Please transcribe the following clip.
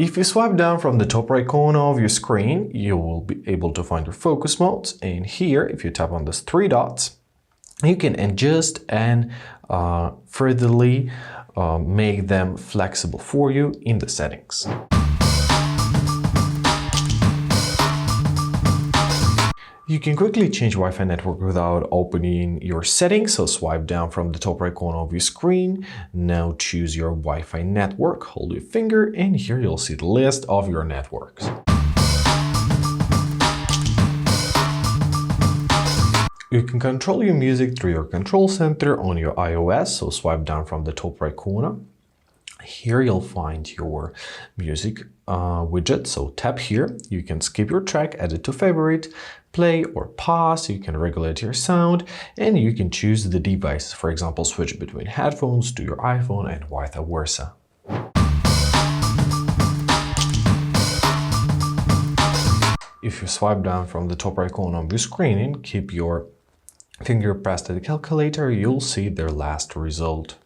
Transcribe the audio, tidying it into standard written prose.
If you swipe down from the top right corner of your screen, you will be able to find your focus modes. And here, if you tap on these three dots, you can adjust and furtherly make them flexible for you in the settings. You can quickly change Wi-Fi network without opening your settings, so swipe down from the top right corner of your screen. Now choose your Wi-Fi network, hold your finger, and here you'll see the list of your networks. You can control your music through your control center on your iOS, so swipe down from the top right corner. Here you'll find your music widget, so tap here. You can skip your track, add it to favorite, play or pause, you can regulate your sound, and you can choose the device, for example, switch between headphones to your iPhone and vice versa. If you swipe down from the top right corner of your screen and keep your finger pressed at the calculator, you'll see their last result.